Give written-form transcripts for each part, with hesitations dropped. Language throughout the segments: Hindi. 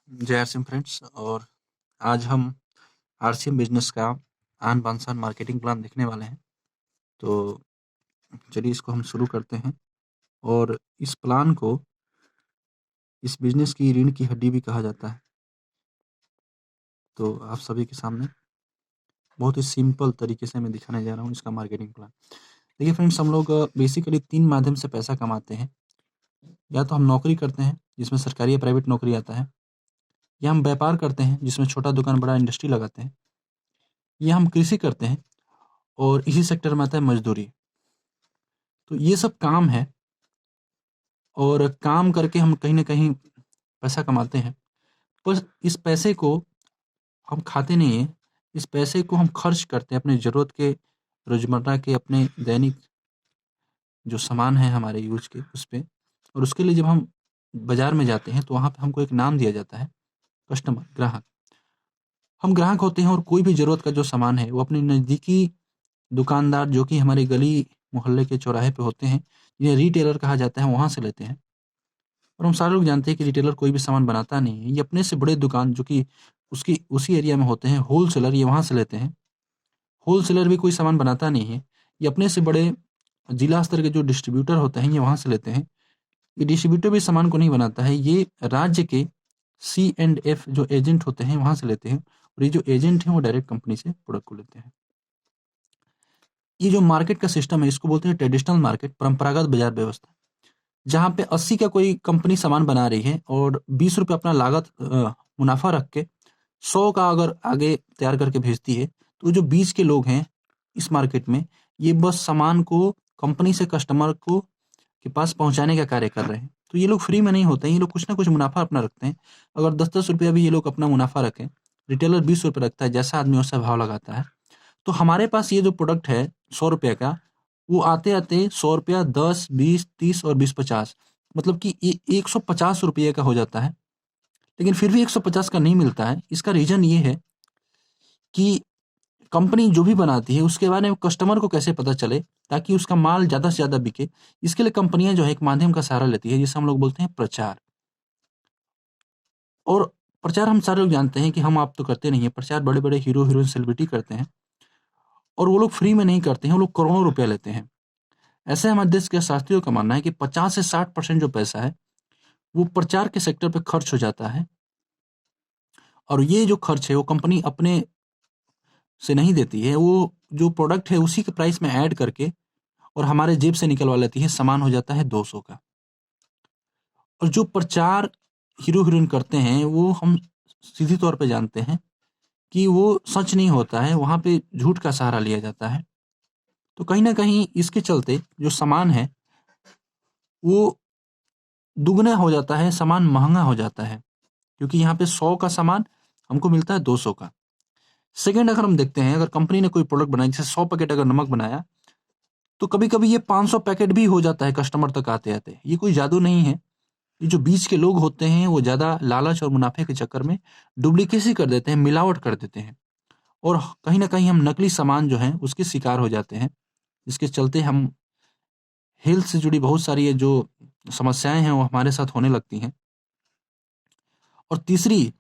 जय सिंह फ्रेंड्स। और आज हम आरसीएम बिजनेस का आन बान शान मार्केटिंग प्लान देखने वाले हैं। तो चलिए इसको हम शुरू करते हैं। और इस प्लान को, इस बिजनेस की रीढ़ की हड्डी भी कहा जाता है। तो आप सभी के सामने बहुत ही सिंपल तरीके से मैं दिखाने जा रहा हूँ इसका मार्केटिंग प्लान। देखिए फ्रेंड्स, हम लोग बेसिकली 3 माध्यम से पैसा कमाते हैं। या तो हम नौकरी करते हैं जिसमें सरकारी या प्राइवेट नौकरी आता है, या हम व्यापार करते हैं जिसमें छोटा दुकान बड़ा इंडस्ट्री लगाते हैं, या हम कृषि करते हैं और इसी सेक्टर में आता है मजदूरी। तो ये सब काम है और काम करके हम कहीं न कहीं पैसा कमाते हैं। पर इस पैसे को हम खाते नहीं हैं, इस पैसे को हम खर्च करते हैं अपनी ज़रूरत के, रोज़मर्रा के, अपने दैनिक जो सामान है हमारे यूज़ के उस पे। और उसके लिए जब हम बाज़ार में जाते हैं तो वहाँ पे हमको एक नाम दिया जाता है, कस्टमर, ग्राहक। हम ग्राहक होते हैं और कोई भी ज़रूरत का जो सामान है वो अपने नज़दीकी दुकानदार, जो कि हमारे गली मोहल्ले के चौराहे पे होते हैं, जिन्हें रिटेलर कहा जाता है, वहाँ से लेते हैं। और हम सारे लोग जानते हैं कि रिटेलर कोई भी सामान बनाता नहीं है। ये अपने से बड़े दुकान, जो कि उसकी उसी एरिया में होते हैं, होलसेलर, ये वहाँ से लेते हैं। होलसेलर भी कोई सामान बनाता नहीं है। ये अपने से बड़े जिला स्तर के जो डिस्ट्रीब्यूटर होते हैं, ये वहाँ से लेते हैं। ये डिस्ट्रीब्यूटर भी सामान को नहीं बनाता है, ये राज्य के सी एंड एफ जो एजेंट होते हैं, वहाँ से लेते हैं। और ये जो एजेंट हैं, वो डायरेक्ट कंपनी से प्रोडक्ट को लेते हैं। ये जो मार्केट का सिस्टम है, इसको बोलते हैं ट्रेडिशनल मार्केट, परंपरागत बाजार व्यवस्था। जहाँ पे 80 का कोई कंपनी सामान बना रही है और ₹20 अपना लागत मुनाफ़ा रख के 100 का अगर आगे तैयार करके भेजती है, तो जो बीच के लोग हैं इस मार्केट में, ये बस सामान को कंपनी से कस्टमर को के पास पहुँचाने का कार्य कर रहे हैं। तो ये लोग फ्री में नहीं होते हैं, ये लोग कुछ ना कुछ मुनाफ़ा अपना रखते हैं। अगर ₹10-10 भी ये लोग अपना मुनाफ़ा रखें, रिटेलर ₹20 रखता है, जैसा आदमी वैसा भाव लगाता है। तो हमारे पास ये जो प्रोडक्ट है ₹100 का, वो आते-आते ₹100, 10, 20, 30 और 20, 50, मतलब कि ये ₹150 का हो जाता है। लेकिन फिर भी 150 का नहीं मिलता है। इसका रीज़न ये है कि कंपनी जो भी बनाती है उसके बारे में कस्टमर को कैसे पता चले, ताकि उसका माल ज़्यादा से ज़्यादा बिके। इसके लिए कंपनियाँ जो है एक माध्यम का सहारा लेती है, जिसे हम लोग बोलते हैं प्रचार। और प्रचार हम सारे लोग जानते हैं कि हम आप तो करते नहीं हैं। प्रचार बड़े-बड़े हीरो, हीरोइन, सेलिब्रिटी करते हैं और वो लोग फ्री में नहीं करते हैं, वो लोग करोड़ों रुपया लेते हैं। ऐसे हमारे देश के शास्त्रियों का मानना है कि 50 से 60% जो पैसा है, वो प्रचार के सेक्टर पे खर्च हो जाता है। और ये जो खर्च है वो कंपनी अपने से नहीं देती है, वो जो प्रोडक्ट है उसी के प्राइस में ऐड करके और हमारे जेब से निकलवा लेती है। सामान हो जाता है 200 का। और जो प्रचार हीरो-हीरोइन करते हैं, वो हम सीधे तौर पे जानते हैं कि वो सच नहीं होता है, वहाँ पे झूठ का सहारा लिया जाता है। तो कहीं न कहीं इसके चलते जो सामान है, वो दुगना हो जाता है, सामान महँगा हो जाता है। क्योंकि यहाँ पे 100 का सामान हमको मिलता है 200 का। सेकंड, अगर हम देखते हैं, अगर कंपनी ने कोई प्रोडक्ट बनाई, जैसे 100 पैकेट अगर नमक बनाया, तो कभी-कभी ये 500 पैकेट भी हो जाता है कस्टमर तक आते-आते। ये कोई जादू नहीं है। ये जो बीच के लोग होते हैं, वो ज़्यादा लालच और मुनाफ़े के चक्कर में डुप्लीकेसी कर देते हैं, मिलावट कर देते हैं। और कहीं न कहीं हम नकली सामान जो है उसके शिकार हो जाते हैं। जिसके चलते हम हेल्थ से जुड़ी बहुत सारी ये जो समस्याएँ हैं, वो हमारे साथ होने लगती हैं। और तीसरी,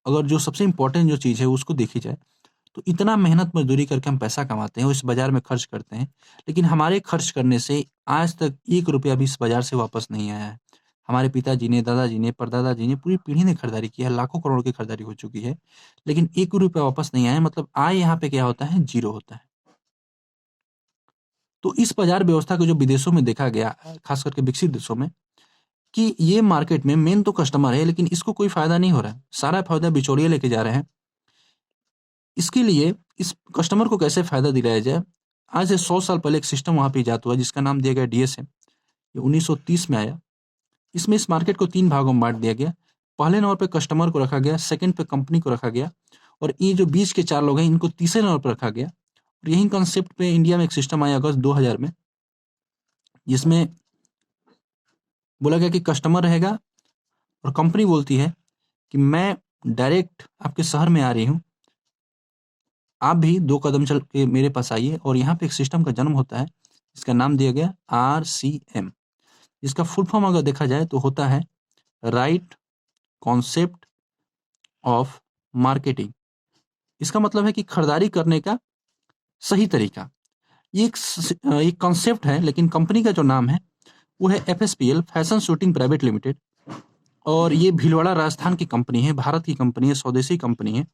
अगर जो सबसे इम्पोर्टेंट जो चीज़ है उसको देखी जाए, तो इतना मेहनत मज़दूरी करके हम पैसा कमाते हैं और इस बाज़ार में खर्च करते हैं, लेकिन हमारे खर्च करने से आज तक ₹1 भी इस बाज़ार से वापस नहीं आया है। हमारे पिताजी ने, दादाजी ने, परदादाजी ने, पूरी पीढ़ी ने खरीदारी की है, लाखों करोड़ की खरीदारी हो चुकी है, लेकिन ₹1 वापस नहीं आया है। मतलब आय यहाँ पे क्या होता है, ज़ीरो होता है। तो इस बाज़ार व्यवस्था को जो विदेशों में देखा गया, ख़ास करके विकसित देशों में, कि ये मार्केट में मेन तो कस्टमर है, लेकिन इसको कोई फ़ायदा नहीं हो रहा है। सारा फ़ायदा बिचौलिए लेके जा रहे हैं। इसके लिए इस कस्टमर को कैसे फ़ायदा दिलाया जाए? आज से 100 साल पहले एक सिस्टम वहाँ पे इजाद हुआ जिसका नाम दिया गया डीएसएम। ये 1930 में आया। इसमें इस मार्केट को 3 भागों में बाँट दिया गया। पहले नंबर पे कस्टमर को रखा गया, सेकंड पे कंपनी को रखा गया और ये जो बीच के 4 लोग हैं, इनको तीसरे नंबर पे रखा गया। और यही कांसेप्ट पे इंडिया में एक सिस्टम आया अगस्त 2000 में, जिसमें बोला गया कि कस्टमर रहेगा और कंपनी बोलती है कि मैं डायरेक्ट आपके शहर में आ रही हूँ। आप भी 2 कदम चल के मेरे पास आइए। और यहाँ पे एक सिस्टम का जन्म होता है, जिसका नाम दिया गया आरसीएम, जिसका फुल फॉर्म अगर देखा जाए तो होता है राइट कॉन्सेप्ट ऑफ मार्केटिंग। इसका मतलब है कि खरीदारी करने का सही तरीका। ये एक कॉन्सेप्ट है, लेकिन कंपनी का जो नाम है वो है एफएसपीएल, फैशन शूटिंग प्राइवेट लिमिटेड। और ये भीलवाड़ा राजस्थान की कंपनी है, भारत की कंपनी है, स्वदेशी कंपनी है,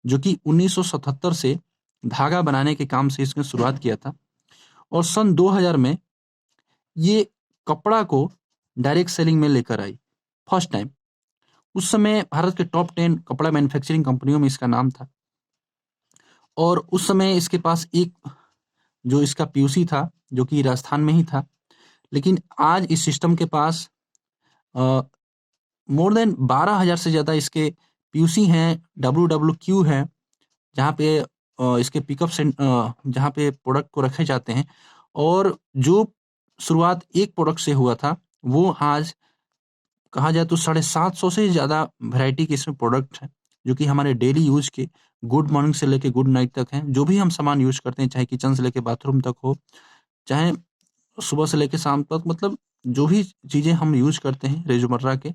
जो कि 1977 से धागा बनाने के काम से इसने शुरुआत किया था। और सन 2000 में ये कपड़ा को डायरेक्ट सेलिंग में लेकर आई फर्स्ट टाइम। उस समय भारत के टॉप 10 कपड़ा मैन्युफैक्चरिंग कंपनियों में इसका नाम था। और उस समय इसके पास एक जो इसका पीयूसी था, जो कि राजस्थान में ही था। लेकिन आज इस सिस्टम के पास मोर देन 12,000 से ज़्यादा इसके पीयूसी हैं, डब्ल्यूडब्ल्यूक्यू हैं, जहाँ पे इसके जहाँ पे प्रोडक्ट को रखे जाते हैं। और जो शुरुआत एक प्रोडक्ट से हुआ था, वो आज कहा जाए तो 750 से ज़्यादा वैरायटी के इसमें प्रोडक्ट हैं, जो कि हमारे डेली यूज के गुड मॉर्निंग से लेके गुड नाइट तक हैं। जो भी हम सामान यूज करते हैं, चाहे किचन से लेके बाथरूम तक हो, चाहे सुबह से लेके शाम तक, मतलब जो भी चीज़ें हम यूज करते हैं रोज़मर्रा के,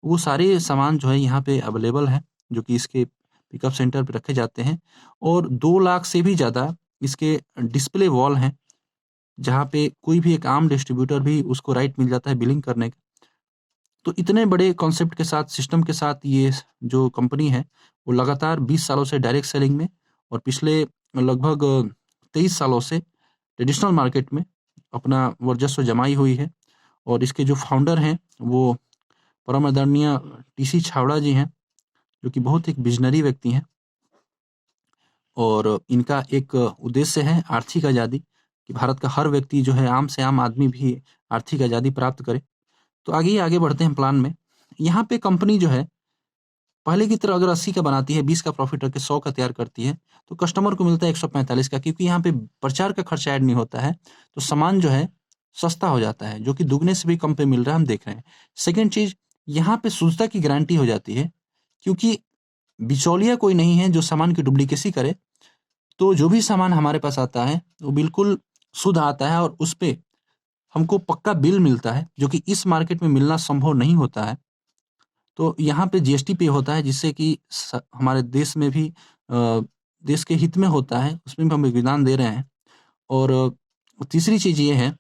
वो सारे सामान जो है यहाँ पे अवेलेबल हैं, जो कि इसके पिकअप सेंटर पे रखे जाते हैं। और 2 लाख से भी ज़्यादा इसके डिस्प्ले वॉल हैं, जहाँ पे कोई भी एक आम डिस्ट्रीब्यूटर भी उसको राइट मिल जाता है बिलिंग करने का। तो इतने बड़े कॉन्सेप्ट के साथ, सिस्टम के साथ ये जो कंपनी है, वो लगातार 20 सालों से डायरेक्ट सेलिंग में और पिछले लगभग 23 सालों से ट्रेडिशनल मार्केट में अपना वर्चस्व जमाई हुई है। और इसके जो फाउंडर हैं, वो परम आदरणीय टीसी छाबड़ा जी हैं, जो कि बहुत एक विज़नरी व्यक्ति हैं। और इनका एक उद्देश्य है आर्थिक आज़ादी, कि भारत का हर व्यक्ति जो है, आम से आम आदमी भी आर्थिक आज़ादी प्राप्त करे। तो आगे बढ़ते हैं प्लान में। यहाँ पे कंपनी जो है, पहले की तरह अगर 80 का बनाती है, 20 का प्रॉफिट रख के 100 का तैयार करती है, तो कस्टमर को मिलता है 145 का, क्योंकि यहाँ पे प्रचार का खर्चा ऐड नहीं होता है, तो सामान जो है सस्ता हो जाता है, जो कि दुगने से भी कम पे मिल रहा है, हम देख रहे हैं। सेकंड चीज़, यहाँ पे शुद्धता की गारंटी हो जाती है, क्योंकि बिचौलिया कोई नहीं है जो सामान की डुप्लीकेसी करे। तो जो भी सामान हमारे पास आता है, वो बिल्कुल शुद्ध आता है और उसपे हमको पक्का बिल मिलता है, जो कि इस मार्केट में मिलना संभव नहीं होता है। तो यहाँ पे जीएसटी पे होता है, जिससे कि हमारे देश में भी देश के हित में होता है, उसमें भी हम योगदान दे रहे हैं। और तीसरी चीज़ ये है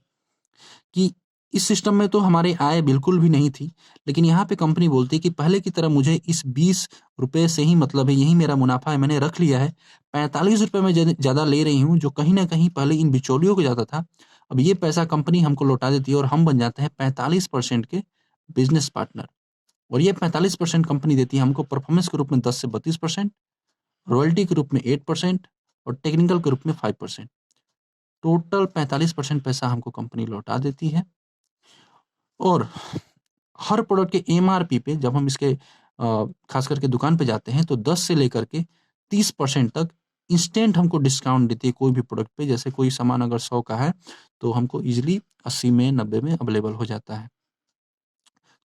कि इस सिस्टम में तो हमारी आय बिल्कुल भी नहीं थी, लेकिन यहाँ पे कंपनी बोलती है कि पहले की तरह मुझे इस ₹20 से ही मतलब है, यही मेरा मुनाफा है, मैंने रख लिया है। ₹45 में ज़्यादा ले रही हूँ, जो कहीं न कहीं पहले इन बिचौलियों को ज़्यादा था। अब ये पैसा कंपनी हमको लौटा देती है और हम बन जाते हैं 45% के बिज़नेस पार्टनर। और ये 45% कंपनी देती है हमको परफॉर्मेंस के रूप में 10 से 32%, रॉयल्टी के रूप में 8% और टेक्निकल के रूप में 5%। टोटल 45% पैसा हमको कंपनी लौटा देती है। और हर प्रोडक्ट के एमआरपी पे जब हम इसके खास करके दुकान पे जाते हैं, तो 10 से लेकर के 30% तक इंस्टेंट हमको डिस्काउंट देती है कोई भी प्रोडक्ट पे। जैसे कोई सामान अगर 100 का है, तो हमको ईज़िली 80 में, 90 में अवेलेबल हो जाता है।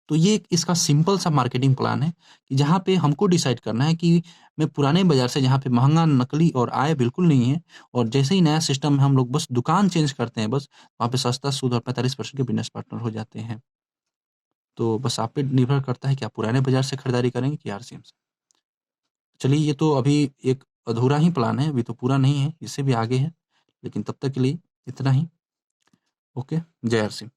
तो ये एक इसका सिंपल सा मार्केटिंग प्लान है, कि जहाँ पे हमको डिसाइड करना है कि मैं पुराने बाज़ार से, जहाँ पे महँगा, नकली और आय बिल्कुल नहीं है, और जैसे ही नया सिस्टम में हम लोग बस दुकान चेंज करते हैं, बस वहाँ पे सस्ता, शुद्ध और 45% के बिज़नेस पार्टनर हो जाते हैं। तो बस आप पे निर्भर करता है कि आप पुराने बाज़ार से खरीदारी करेंगे कि आरसीएम से। चलिए, ये तो अभी एक अधूरा ही प्लान है, अभी तो पूरा नहीं है, इससे भी आगे है, लेकिन तब तक के लिए इतना ही। ओके, जय आरसीएम।